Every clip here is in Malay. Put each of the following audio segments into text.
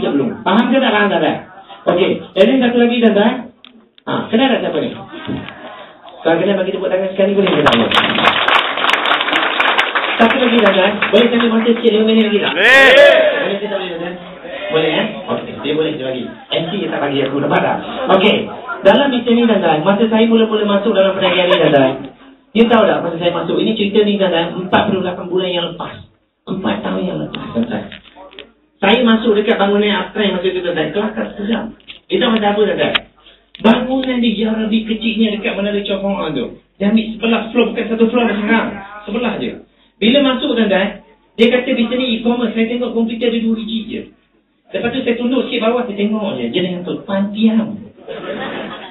ke belum? Faham ke tak faham tak? Okey. Dan satu lagi tuan-tuan. Kenal tak siapa ni? Kalau kenal bagi tepuk tangan sekali boleh ke tak? Satu lagi tuan-tuan. Boleh kami masa sikit 5 minit lagi tak? Boleh kita boleh tuan-tuan? Boleh Okey. Dia boleh je bagi. MC tak bagi aku. Nampak tak? Okey. Dalam meeting ni tuan-tuan. Masa saya mula-mula masuk dalam perniagaan ni tuan-tuan. You tahu tak masa saya masuk? Ini cerita ni tuan-tuan. 48 bulan yang lepas. 4 tahun yang lepas tuan-tuan. Saya masuk dekat bangunan Uptrend masa tu tuan-tuan. Kelakar sekejap. Kita macam apa tuan-tuan? Bangunan di Jarabi kecilnya dekat Menara Chong tu. Dia ambil sebelah floor, bukan satu floor dah sekarang. Sebelah je. Bila masuk tuan-tuan, dia kata di sini e-commerce. Saya tengok komputer ada 2 biji je. Lepas tu saya tunduk sikit bawah, saya tengok je. Jenis yang tu, Pantiam.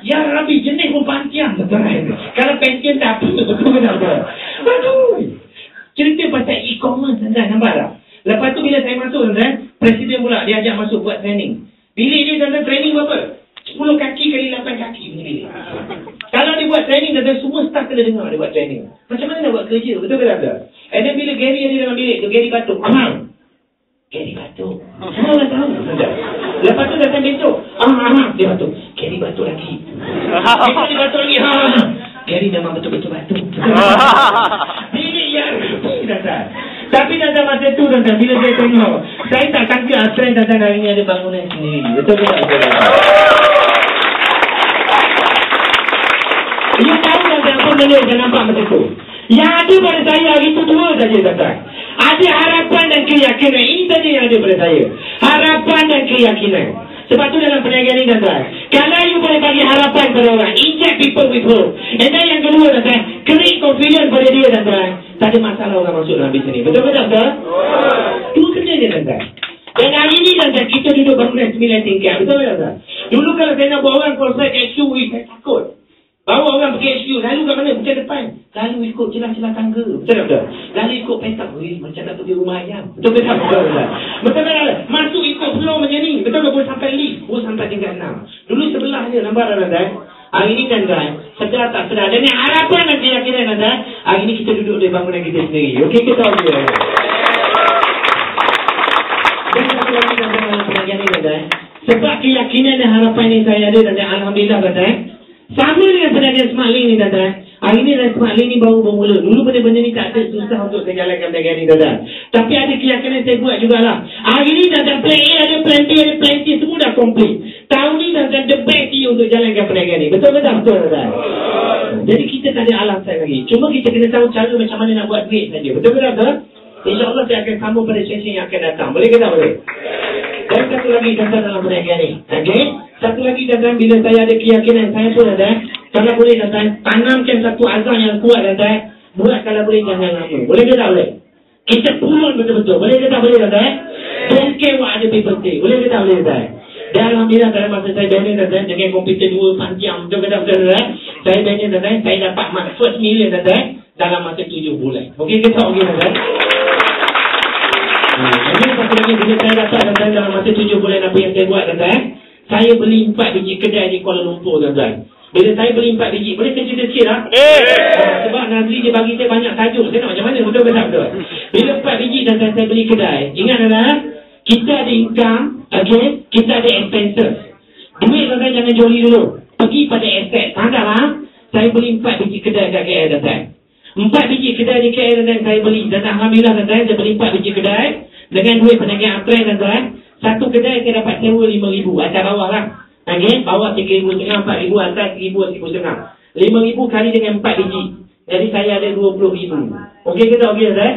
Ya Rabbi, jenis pun Pantiam. Kalau Pantiam tak apa, betul ke tak apa? Aduh. Cerita pasal e-commerce tuan-tuan, nampak tak? Lepas tu bila saya masuk tuan-tuan, Presiden pula dia ajak masuk buat training. Bilik dia tuan-tuan training berapa? 10 kaki kali 8 kaki punya bilik. Kalau dia buat training tuan-tuan, semua staff kena dengar dia buat training. Macam mana nak buat kerja, betul ke tak betul? And then bila Gary ada dalam bilik tu, Gary batuk. Gary batuk. Semua orang tahu tuan-tuan. Lepas tu datang besok. Dia batuk. Gary batuk lagi. Besok dia batuk lagi. Gary memang betul-betul batuk. Bilik yang tuan-tuan. Tapi tuan-tuan masa tu tuan-tuan, bila saya tengok, saya tak sangka Uptrend tuan-tuan hari ni ada bangunan sendiri. Betul ke tak? You tahu tuan-tuan apa benda saya nampak masa tu? Yang ada pada saya hari tu 2 saja tuan-tuan. Ada harapan dan keyakinan. Ini saja yang ada pada saya. Harapan dan keyakinan. Sebab tu dalam perniagaan ni tuan-tuan, kalau you boleh bagi harapan pada orang, inject people with hope. And then yang kedua tuan-tuan, create confidence pada dia tuan-tuan. Tak ada masalah orang masuk dalam bisnes ni. Betul ke tak betul? Dua kerja je tuan-tuan. Dan hari ni tuan-tuan, kita duduk bangunan 9 tingkat. Betul ke tak betul? Dulu kalau saya nak bawa orang konsert HQ, saya takut. Bawa orang pergi HQ, lalu kat mana? Bukan depan. Lalu ikut celah-celah tangga. Betul tak betul? Lalu ikut petak. Macam nak pergi rumah ayam. Betul ke tak betul? Betul ke tak? Masuk ikut floor macam ni. Betul ke boleh sampai lift? Boleh sampai tingkat 6. Dulu sebelah je. Nampak tak tuan-tuan? Hari ni tuan-tuan, sedar tak sedar. Dan yang harapan dan keyakinan tuan-tuan, hari ni kita duduk di bangunan kita sendiri. Okey ke tak okey? Dan satu lagi tuan-tuan dalam perniagaan ni tuan-tuan. Sebab keyakinan dan harapan ni saya ada dan alhamdulillah tuan-tuan. Sama dengan perniagaan SmartLink ni tuan-tuan. Hari ni SmartLink ni baru bermula. Dulu benda-benda ni tak ada, susah untuk saya jalankan perniagaan ni tuan-tuan. Tapi ada keyakinan saya buat jugalah. Hari ni tuan-tuan, plan A ada, plan B ada, plan C semua dah complete. Tahun ni tuan-tuan the best untuk jalankan perniagaan ni. Betul ke tak betul tuan-tuan? Jadi kita tak ada alasan lagi. Cuma kita kena tahu cara macam mana nak buat duit saja. Betul ke tak betul? InsyaAllah saya akan sambung pada sesi yang akan datang. Boleh ke tak boleh? Dan satu lagi tuan-tuan dalam perniagaan ni. Okey? Satu lagi tuan-tuan, bila saya ada keyakinan saya pun tuan-tuan, kalau boleh tuan-tuan, tanamkan satu azam yang kuat tuan-tuan. Buat kalau boleh jangan lama. Boleh ke tak boleh? Kita pulun betul-betul. Boleh ke tak boleh tuan-tuan? Don't care what other people say. Boleh ke tak boleh tuan-tuan? Dan alhamdulillah dalam masa saya join tuan-tuan, dengan komputer 2 panjang. Betul ke tak tuan-tuan? Saya join tuan-tuan, saya dapat first million tuan-tuan dalam masa 7 bulan. Okey ke tak okey tuan-tuan? Ini satu lagi bila saya dapat tuan-tuan dalam masa 7 bulan apa yang saya buat tuan-tuan. Saya beli 4 biji kedai di Kuala Lumpur tuan-tuan. Bila saya beli 4 biji, boleh saya cerita sikit lah? Sebab Nazri dia bagi saya banyak tajuk. Saya nak macam mana? Betul ke tak betul? Bila 4 biji tuan-tuan saya beli kedai. Ingat tuan-tuan, kita ada income, okay? Kita ada expenses. Duit tuan-tuan jangan joli dulu. Pergi pada aset. Faham tak lah? Saya beli 4 biji kedai kat KL tuan-tuan. 4 biji kedai di KL tuan-tuan saya beli. Dan alhamdulillah tuan-tuan, saya beli 4 biji kedai. Dengan duit perniagaan Uptrend tuan-tuan. Satu kedai saya dapat sewa 5,000. Atas bawah lah. Okay? Bawah 3,500, 4,000, atas 1,000, 1,500. 5,000 kali dengan 4 biji. Jadi saya ada 20,000. Okey ke tak okey tuan-tuan?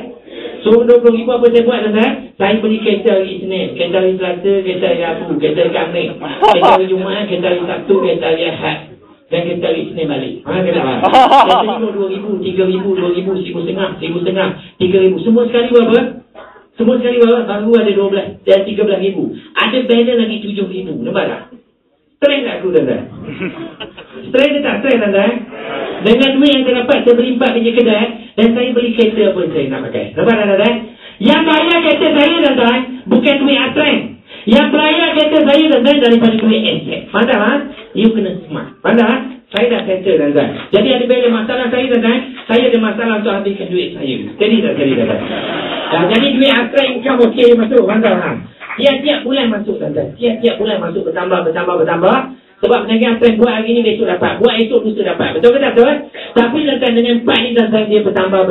So 20,000 apa saya buat tuan-tuan? Saya beli kereta hari Isnin, kereta hari Selasa, kereta hari Rabu, kereta hari Khamis, kereta hari Jumaat, kereta hari Sabtu, kereta hari Ahad. Dan kereta hari Isnin balik. Kenapa? Kereta ni 2,000, 3,000, 2,000, 1,500, 1,500, 3,000. Semua sekali berapa? Semua sekali berapa? Baru ada 12 dan 13,000. Ada banner lagi 7,000. Nampak tak? Stress tak aku tuan-tuan? Stress ke tak stress tuan-tuan? Dengan duit yang saya dapat, saya beli 4 biji kedai dan saya beli kereta pun saya nak pakai. Nampak tak tuan-tuan? Yang bayar kereta saya tuan-tuan, bukan duit Uptrend. Yang bayar kereta saya tuan-tuan daripada duit aset. Faham tak? You kena smart. Faham tak? Saya dah settle tuan-tuan. Jadi ada banyak masalah saya tuan-tuan, saya ada masalah untuk habiskan duit saya. Jadi tak tuan-tuan? Jadi duit Uptrend income okey masuk. Faham tak? Tiap-tiap bulan masuk tuan-tuan. Tiap-tiap bulan masuk bertambah. Sebab perniagaan plan buat hari ni besok dapat. Buat esok lusa dapat. Betul ke tak tuan? Tapi tuan-tuan dengan 4 ni tuan-tuan dia bertambah.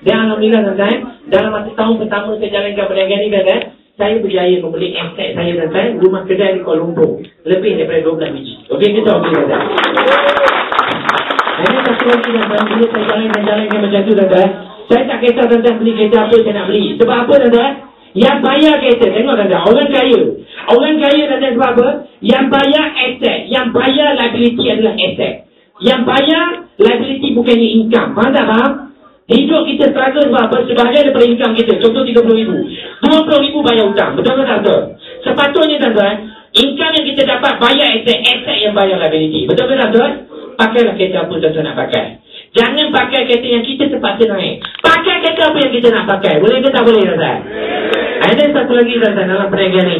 Dan alhamdulillah tuan-tuan, dalam masa tahun pertama saya jalankan perniagaan ni tuan-tuan, saya berjaya membeli aset saya tuan-tuan, rumah kedai di Kuala Lumpur. Lebih daripada 12 biji. Okey ke tak? Okey tuan-tuan. Ini satu lagi tuan-tuan, bila saya jalankan macam tu tuan-tuan, saya tak kisah tuan-tuan beli kereta apa saya nak beli. Sebab apa tuan-tuan? Yang bayar kereta, tengok tuan-tuan, orang kaya tuan-tuan sebab apa? Yang bayar aset, yang bayar liability adalah aset. Yang bayar liability bukannya income. Faham tak faham? Hidup kita struggle sebab apa? Sebahagian daripada income kita, contoh RM30,000, RM20,000 bayar hutang. Betul ke tak betul? Sepatutnya tuan-tuan, income yang kita dapat bayar aset yang bayar liability. Betul ke tak betul? Pakailah kereta apa tuan-tuan nak pakai. Jangan pakai kereta yang kita terpaksa naik. Pakai kereta apa yang kita nak pakai. Boleh ke tak boleh tuan-tuan? Ada satu lagi tuan-tuan dalam perniagaan ni.